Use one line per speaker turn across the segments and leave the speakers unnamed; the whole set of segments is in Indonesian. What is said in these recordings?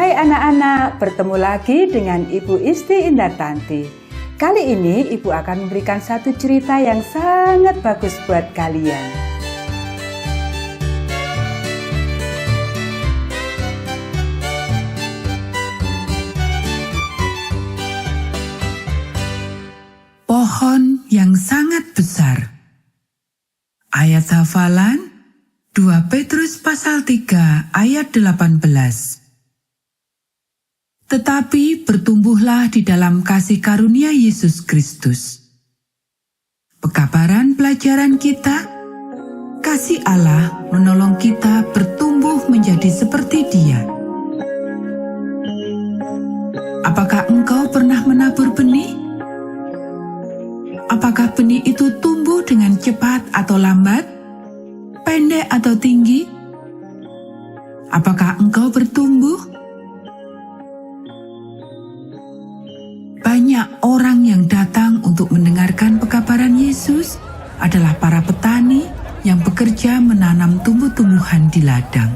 Hai anak-anak, bertemu lagi dengan Ibu Isti Indartanti. Kali ini Ibu akan memberikan satu cerita yang sangat bagus buat kalian.
Pohon yang sangat besar. Ayat hafalan 2 Petrus pasal 3 ayat 18. Tetapi bertumbuhlah di dalam kasih karunia Yesus Kristus. Pekabaran pelajaran kita, kasih Allah menolong kita bertumbuh menjadi seperti Dia. Apakah engkau pernah menabur benih? Apakah benih itu tumbuh dengan cepat atau lambat? Pendek atau tinggi? Apakah engkau bertumbuh? Banyak orang yang datang untuk mendengarkan pekabaran Yesus adalah para petani yang bekerja menanam tumbuh-tumbuhan di ladang.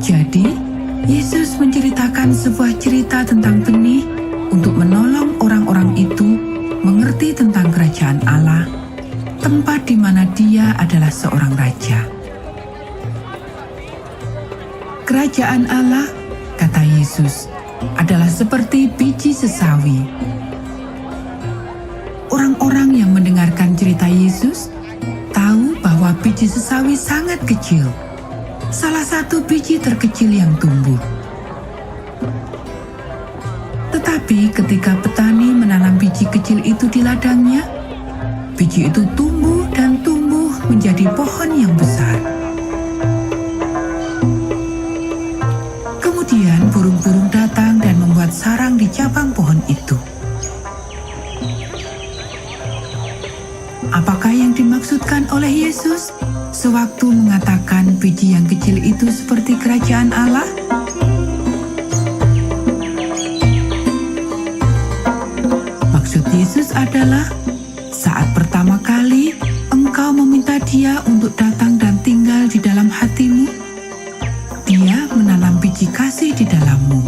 Jadi, Yesus menceritakan sebuah cerita tentang benih untuk menolong orang-orang itu mengerti tentang kerajaan Allah, tempat di mana Dia adalah seorang raja. Kerajaan Allah, kata Yesus, adalah seperti biji sesawi. Orang-orang yang mendengarkan cerita Yesus tahu bahwa biji sesawi sangat kecil, salah satu biji terkecil yang tumbuh. Tetapi ketika petani menanam biji kecil itu di ladangnya, biji itu tumbuh dan tumbuh menjadi pohon yang besar. Kemudian burung-burung datang dan membuat sarang di cabang pohon itu. Apakah yang dimaksudkan oleh Yesus sewaktu mengatakan biji yang kecil itu seperti kerajaan Allah? Maksud Yesus adalah saat pertama kali engkau meminta Dia untuk datang dan tinggal di dalam hatimu, Dia menanam biji kasih di dalammu.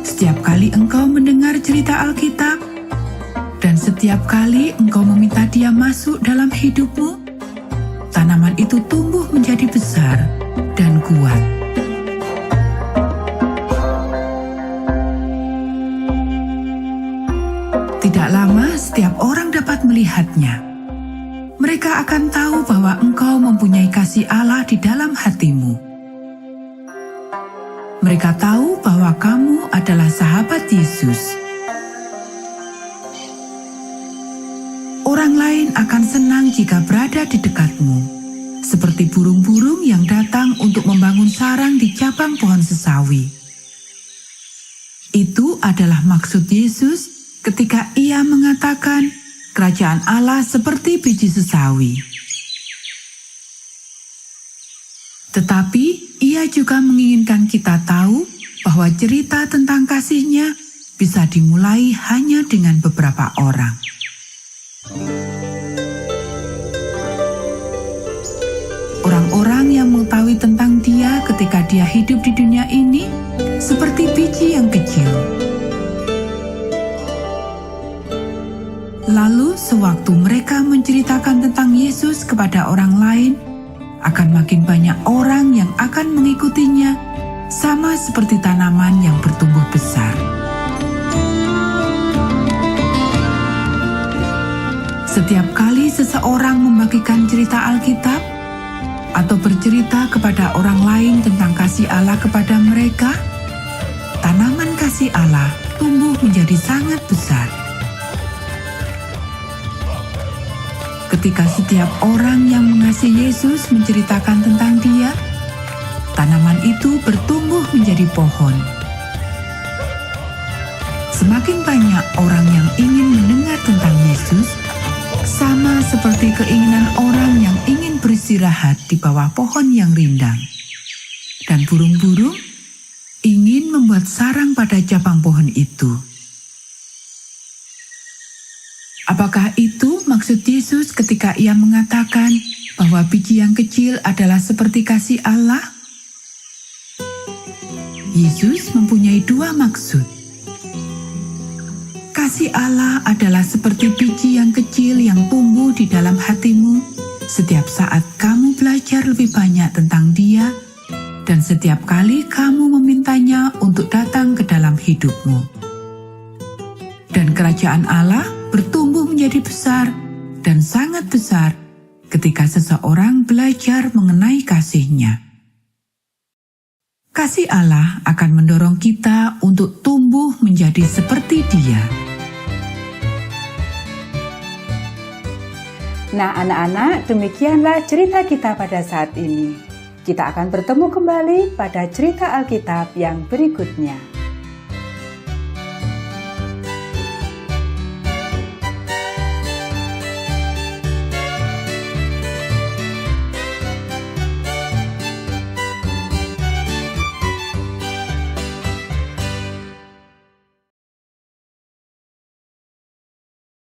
Setiap kali engkau mendengar cerita Alkitab, dan setiap kali engkau meminta Dia masuk dalam hidupmu, tanaman itu tumbuh menjadi besar dan kuat. Tidak lama setiap orang dapat melihatnya. Mereka akan tahu bahwa engkau mempunyai kasih Allah di dalam hatimu. Mereka tahu bahwa kamu adalah sahabat Yesus. Orang lain akan senang jika berada di dekatmu, seperti burung-burung yang datang untuk membangun sarang di cabang pohon sesawi. Itu adalah maksud Yesus ketika Ia mengatakan, kerajaan Allah seperti biji sesawi. Tetapi Ia juga menginginkan kita tahu bahwa cerita tentang kasih-Nya bisa dimulai hanya dengan beberapa orang. Orang-orang yang mengetahui tentang Dia ketika Dia hidup di dunia ini seperti biji yang kecil. Lalu sewaktu mereka menceritakan tentang Yesus kepada orang lain, akan makin banyak orang yang akan mengikutinya, sama seperti tanaman yang bertumbuh besar. Setiap kali seseorang membagikan cerita Alkitab, atau bercerita kepada orang lain tentang kasih Allah kepada mereka, tanaman kasih Allah tumbuh menjadi sangat besar. Ketika setiap orang yang mengasihi Yesus menceritakan tentang Dia, tanaman itu bertumbuh menjadi pohon. Semakin banyak orang yang ingin mendengar tentang Yesus, sama seperti keinginan orang yang ingin beristirahat di bawah pohon yang rindang. Dan burung-burung ingin membuat sarang pada cabang pohon itu. Apakah itu maksud maksud Yesus ketika ia mengatakan bahwa biji yang kecil adalah seperti kasih Allah? Yesus mempunyai dua maksud. Kasih Allah adalah seperti biji yang kecil yang tumbuh di dalam hatimu setiap saat kamu belajar lebih banyak tentang Dia dan setiap kali kamu memintanya untuk datang ke dalam hidupmu. Dan kerajaan Allah bertumbuh menjadi besar dan sangat besar ketika seseorang belajar mengenai kasih-Nya. Kasih Allah akan mendorong kita untuk tumbuh menjadi seperti Dia.
Nah, anak-anak, demikianlah cerita kita pada saat ini. Kita akan bertemu kembali pada cerita Alkitab yang berikutnya.